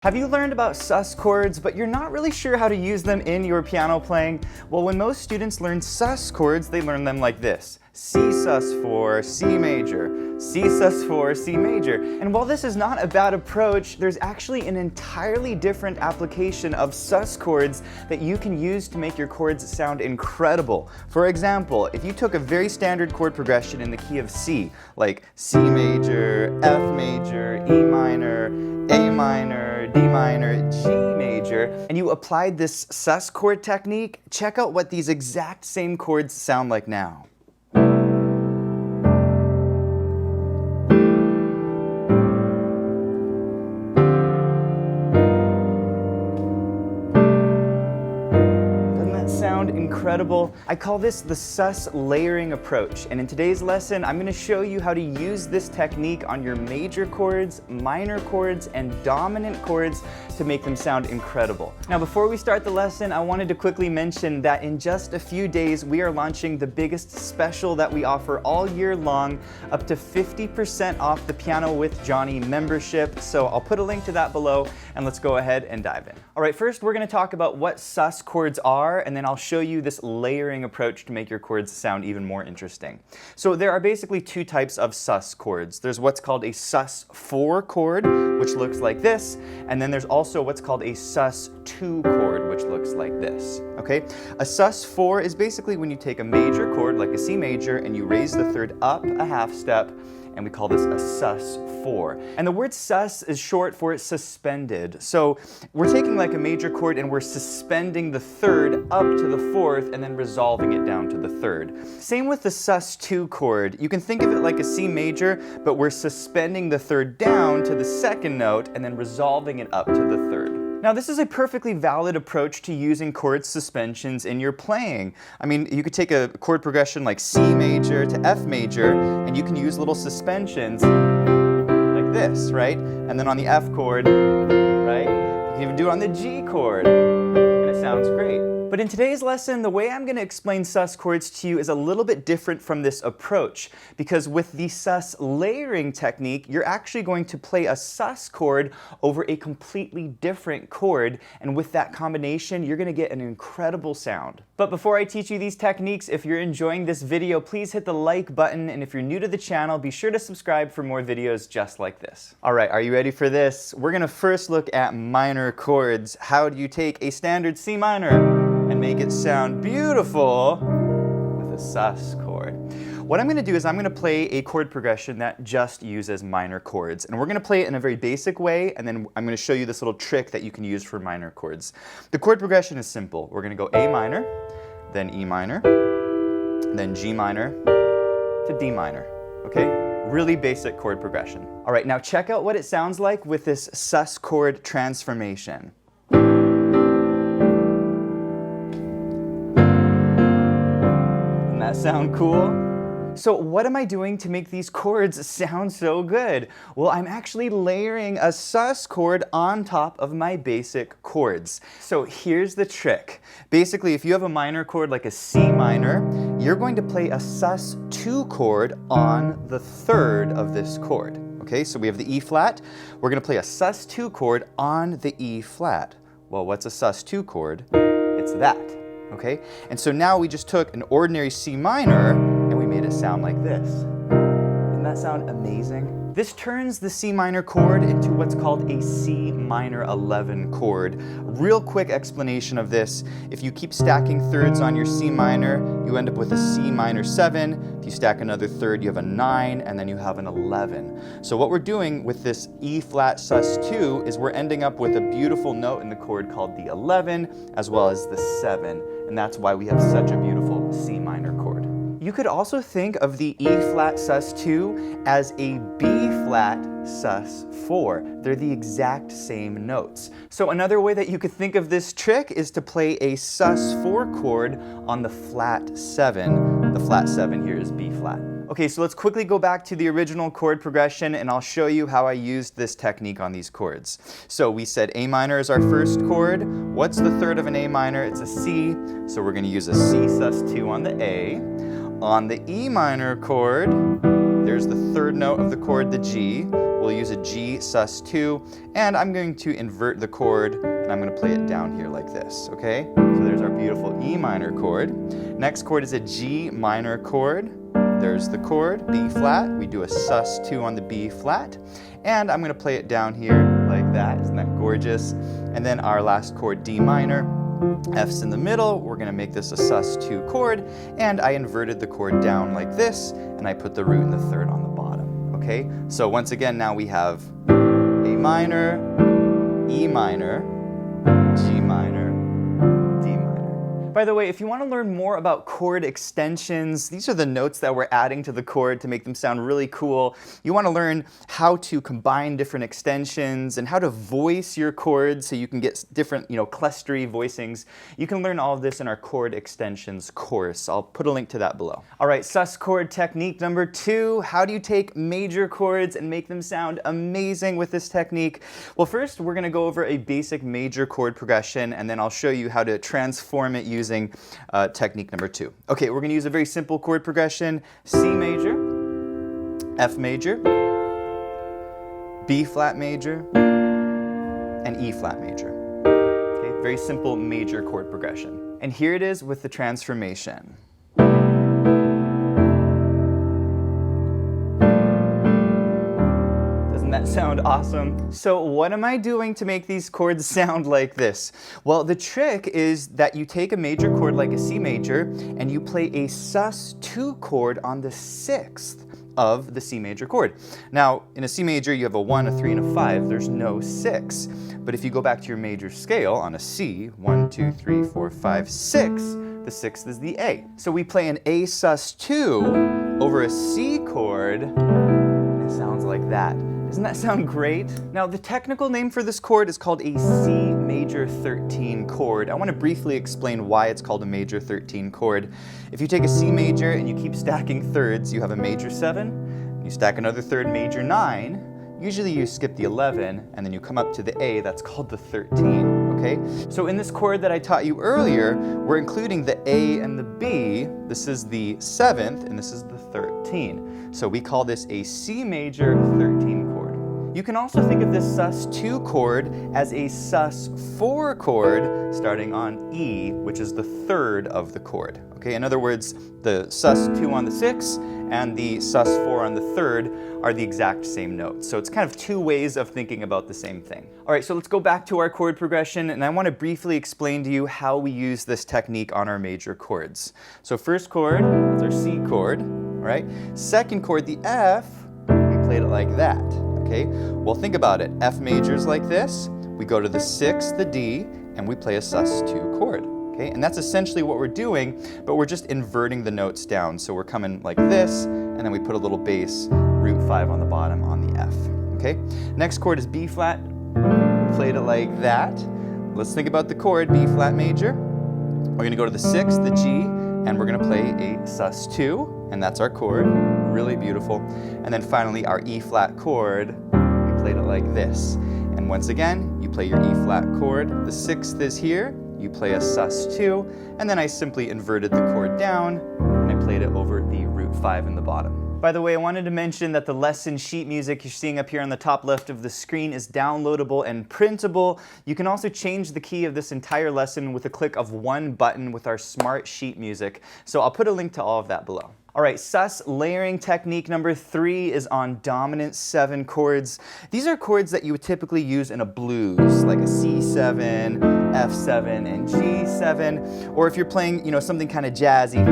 Have you learned about sus chords, but you're not really sure how to use them in your piano playing? Well, when most students learn sus chords, they learn them like this. C sus4, C major, C sus4, C major. And while this is not a bad approach, there's actually an entirely different application of sus chords that you can use to make your chords sound incredible. For example, if you took a very standard chord progression in the key of C, like C major, F major, E minor, A minor, D minor, G major, and you applied this sus chord technique, check out what these exact same chords sound like now. Sound incredible. I call this the sus layering approach, and in today's lesson I'm going to show you how to use this technique on your major chords, minor chords, and dominant chords to make them sound incredible. Now before we start the lesson, I wanted to quickly mention that in just a few days we are launching the biggest special that we offer all year long, up to 50% off the Piano with Jonny membership. So I'll put a link to that below, and let's go ahead and dive in. Alright, first we're going to talk about what sus chords are, and then I'll show you this layering approach to make your chords sound even more interesting. So there are basically two types of sus chords. There's what's called a sus4 chord, which looks like this, and then there's also what's called a sus2 chord, which looks like this. Okay? A sus4 is basically when you take a major chord, like a C major, and you raise the third up a half step, and we call this a sus4. And the word sus is short for suspended. So we're taking like a major chord and we're suspending the third up to the fourth and then resolving it down to the third. Same with the sus2 chord. You can think of it like a C major, but we're suspending the third down to the second note and then resolving it up to the third. Now this is a perfectly valid approach to using chord suspensions in your playing. I mean, you could take a chord progression like C major to F major, and you can use little suspensions like this, right? And then on the F chord, right? You can even do it on the G chord, and it sounds great. But in today's lesson, the way I'm going to explain sus chords to you is a little bit different from this approach, because with the sus layering technique, you're actually going to play a sus chord over a completely different chord, and with that combination, you're going to get an incredible sound. But before I teach you these techniques, if you're enjoying this video, please hit the like button, and if you're new to the channel, be sure to subscribe for more videos just like this. Alright, are you ready for this? We're going to first look at minor chords. How do you take a standard C minor and make it sound beautiful with a sus chord? What I'm going to do is I'm going to play a chord progression that just uses minor chords. And we're going to play it in a very basic way, and then I'm going to show you this little trick that you can use for minor chords. The chord progression is simple. We're going to go A minor, then E minor, then G minor to D minor. Okay? Really basic chord progression. All right, now check out what it sounds like with this sus chord transformation. That sound cool? So what am I doing to make these chords sound so good? Well, I'm actually layering a sus chord on top of my basic chords. So here's the trick. Basically, if you have a minor chord like a C minor, you're going to play a sus2 chord on the third of this chord. Okay, so we have the E flat. We're going to play a sus2 chord on the E flat. Well, what's a sus2 chord? It's that. Okay? And so now we just took an ordinary C minor and we made it sound like this. Doesn't that sound amazing? This turns the C minor chord into what's called a C minor 11 chord. Real quick explanation of this: if you keep stacking thirds on your C minor, you end up with a C minor 7. If you stack another third, you have a 9, and then you have an 11. So what we're doing with this E flat sus2 is we're ending up with a beautiful note in the chord called the 11, as well as the 7. And that's why we have such a beautiful C minor chord. You could also think of the E flat sus2 as a B flat sus4. They're the exact same notes. So another way that you could think of this trick is to play a sus4 chord on the flat 7. The flat 7 here is B flat. Okay, so let's quickly go back to the original chord progression, and I'll show you how I used this technique on these chords. So we said A minor is our first chord. What's the third of an A minor? It's a C, so we're going to use a C sus2 on the A. On the E minor chord, there's the third note of the chord, the G. we'll use a G sus2, and I'm going to invert the chord, and I'm going to play it down here like this, okay? So there's our beautiful E minor chord. Next chord is a G minor chord. There's the chord, B flat. We do a sus2 on the B flat, and I'm going to play it down here like that. Isn't that gorgeous? And then our last chord, D minor. F's in the middle, we're going to make this a sus2 chord, and I inverted the chord down like this, and I put the root and the third on the bottom, okay? So once again, now we have A minor, E minor, G minor, D minor. By the way, if you want to learn more about chord extensions, these are the notes that we're adding to the chord to make them sound really cool. You want to learn how to combine different extensions and how to voice your chords so you can get different, clustery voicings. You can learn all of this in our chord extensions course. I'll put a link to that below. All right, sus chord technique number 2. How do you take major chords and make them sound amazing with this technique? Well, first we're going to go over a basic major chord progression, and then I'll show you how to transform it using technique number 2. Okay, we're going to use a very simple chord progression: C major, F major, B flat major, and E flat major. Okay, very simple major chord progression. And here it is with the transformation. That sound awesome. So what am I doing to make these chords sound like this? Well, the trick is that you take a major chord like a C major and you play a sus2 chord on the 6th of the C major chord. Now, in a C major, you have a 1, a 3, and a 5. There's no 6. But if you go back to your major scale on a C, 1, 2, 3, 4, 5, 6, the 6th is the A. So we play an A sus2 over a C chord, and it sounds like that. Doesn't that sound great? Now, the technical name for this chord is called a C major 13 chord. I want to briefly explain why it's called a major 13 chord. If you take a C major and you keep stacking thirds, you have a major 7, you stack another third, major 9, usually you skip the 11, and then you come up to the A, that's called the 13, okay? So in this chord that I taught you earlier, we're including the A and the B. This is the 7th, and this is the 13. So we call this a C major 13 chord. You can also think of this sus2 chord as a sus4 chord starting on E, which is the 3rd of the chord. Okay, in other words, the sus2 on the 6th and the sus4 on the 3rd are the exact same notes. So it's kind of two ways of thinking about the same thing. All right, so let's go back to our chord progression, and I want to briefly explain to you how we use this technique on our major chords. So first chord is our C chord, right? Second chord, the F, we played it like that. Okay, well, think about it. F major's like this, we go to the 6th, the D, and we play a sus2 chord. Okay, and that's essentially what we're doing, but we're just inverting the notes down. So we're coming like this, and then we put a little bass, root 5 on the bottom on the F. Okay, next chord is B flat, we played it like that. Let's think about the chord, B flat major. We're going to go to the 6th, the G, and we're going to play a sus2, and that's our chord. Really beautiful. And then finally our E flat chord, we played it like this. And once again, you play your E flat chord, the 6th is here, you play a sus2, and then I simply inverted the chord down, and I played it over the root 5 in the bottom. By the way, I wanted to mention that the lesson sheet music you're seeing up here on the top left of the screen is downloadable and printable. You can also change the key of this entire lesson with a click of one button with our smart sheet music. So I'll put a link to all of that below. All right, sus layering technique number 3 is on dominant 7 chords. These are chords that you would typically use in a blues, like a C7, F7, and G7, or if you're playing, something kind of jazzy.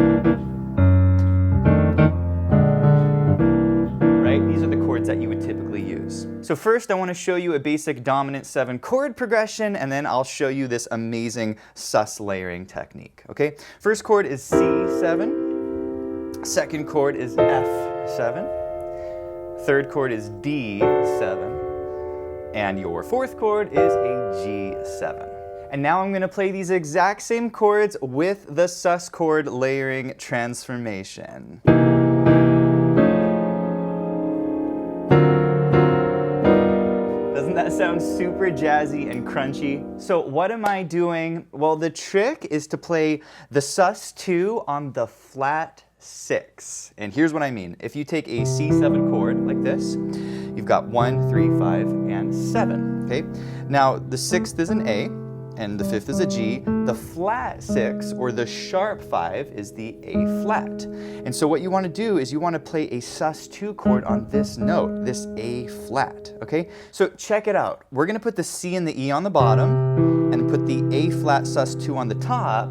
These are the chords that you would typically use. So first I want to show you a basic dominant 7 chord progression, and then I'll show you this amazing sus layering technique. Okay, first chord is C7, second chord is F7, third chord is D7, and your fourth chord is a G7. And now I'm going to play these exact same chords with the sus chord layering transformation. That sounds super jazzy and crunchy. So what am I doing? Well, the trick is to play the sus2 on the flat 6. And here's what I mean. If you take a C7 chord like this, you've got 1, 3, 5, and 7, okay? Now, the 6th is an A, and the 5th is a G. The flat 6, or the sharp 5, is the A flat. And so what you want to do is you want to play a sus2 chord on this note, this A flat, okay? So check it out. We're going to put the C and the E on the bottom, and put the A flat sus2 on the top,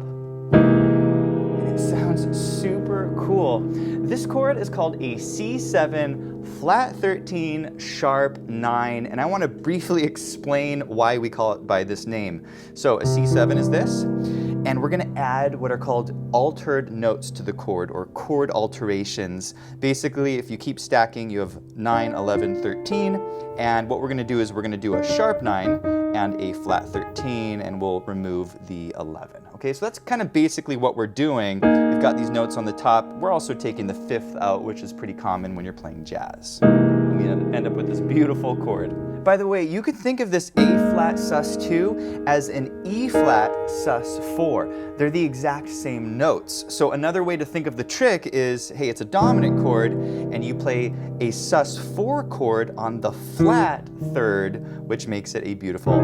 and it sounds super cool. This chord is called a C7 flat 13 sharp 9, and I want to briefly explain why we call it by this name. So a C7 is this, and we're going to add what are called altered notes to the chord, or chord alterations. Basically, if you keep stacking, you have 9, 11, 13, and what we're going to do is we're going to do a sharp 9 and a flat 13, and we'll remove the 11. Okay, so that's kind of basically what we're doing. We've got these notes on the top. We're also taking the 5th out, which is pretty common when you're playing jazz. And we end up with this beautiful chord. By the way, you could think of this A flat sus2 as an E flat sus4. They're the exact same notes. So another way to think of the trick is, hey, it's a dominant chord, and you play a sus4 chord on the flat 3rd, which makes it a beautiful,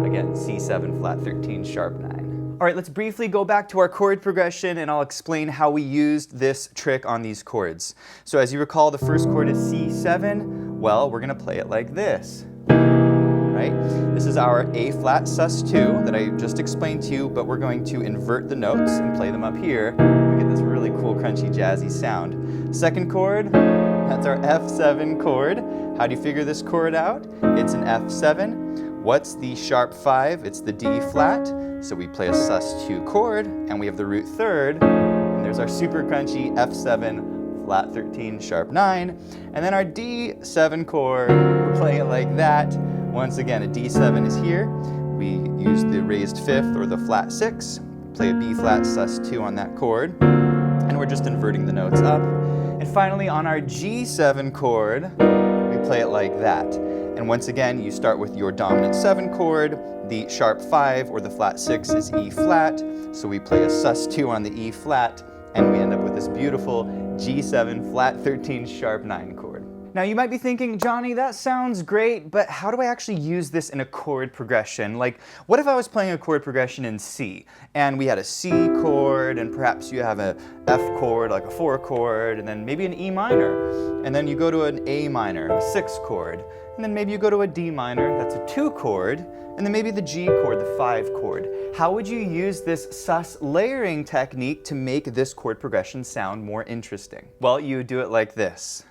again, C7 flat 13 sharp 9. All right, let's briefly go back to our chord progression, and I'll explain how we used this trick on these chords. So as you recall, the first chord is C7. Well, we're going to play it like this. Right? This is our A flat sus2 that I just explained to you, but we're going to invert the notes and play them up here. We get this really cool, crunchy, jazzy sound. Second chord, that's our F7 chord. How do you figure this chord out? It's an F7. What's the sharp 5? It's the D flat. So we play a sus2 chord, and we have the root 3rd, and there's our super crunchy F7 flat 13 sharp 9, and then our D7 chord, we're playing it like that. Once again, a D7 is here. We use the raised 5th, or the flat 6, play a B flat sus2 on that chord, and we're just inverting the notes up. And finally, on our G7 chord, we play it like that. And once again, you start with your dominant 7 chord, the sharp 5, or the flat 6, is E flat, so we play a sus2 on the E flat, and we end up with this beautiful G7 flat 13 sharp 9 chord. Now you might be thinking, Johnny, that sounds great, but how do I actually use this in a chord progression? Like, what if I was playing a chord progression in C, and we had a C chord, and perhaps you have a F chord, like a 4 chord, and then maybe an E minor, and then you go to an A minor, a 6 chord, and then maybe you go to a D minor, that's a 2 chord, and then maybe the G chord, the 5 chord. How would you use this sus layering technique to make this chord progression sound more interesting? Well, you would do it like this.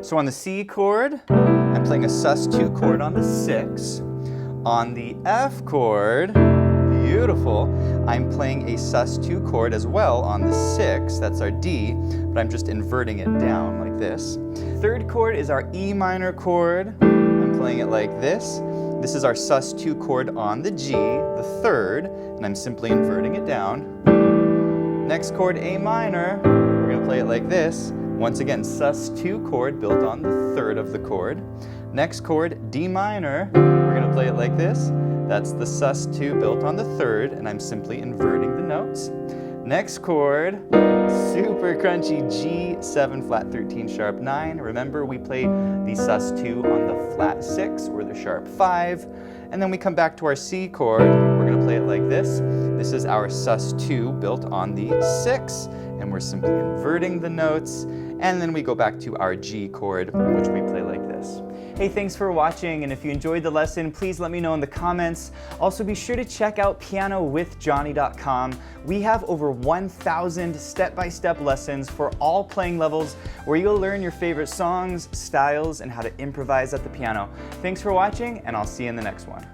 So on the C chord, I'm playing a sus2 chord on the 6. On the F chord, beautiful, I'm playing a sus2 chord as well on the 6, that's our D, but I'm just inverting it down like this. Third chord is our E minor chord. I'm playing it like this. This is our sus2 chord on the G, the 3rd, and I'm simply inverting it down. Next chord, A minor, we're going to play it like this. Once again, sus2 chord built on the 3rd of the chord. Next chord, D minor, we're going to play it like this. That's the sus2 built on the 3rd, and I'm simply inverting the notes. Next chord, super crunchy G7 flat 13 sharp 9. Remember, we played the sus2 on the flat 6 or the sharp 5. And then we come back to our C chord. We're going to play it like this. This is our sus2 built on the 6, and we're simply inverting the notes. And then we go back to our G chord, which we play like this. Hey, thanks for watching, and if you enjoyed the lesson, please let me know in the comments. Also, be sure to check out pianowithjonny.com. We have over 1,000 step-by-step lessons for all playing levels, where you'll learn your favorite songs, styles, and how to improvise at the piano. Thanks for watching, and I'll see you in the next one.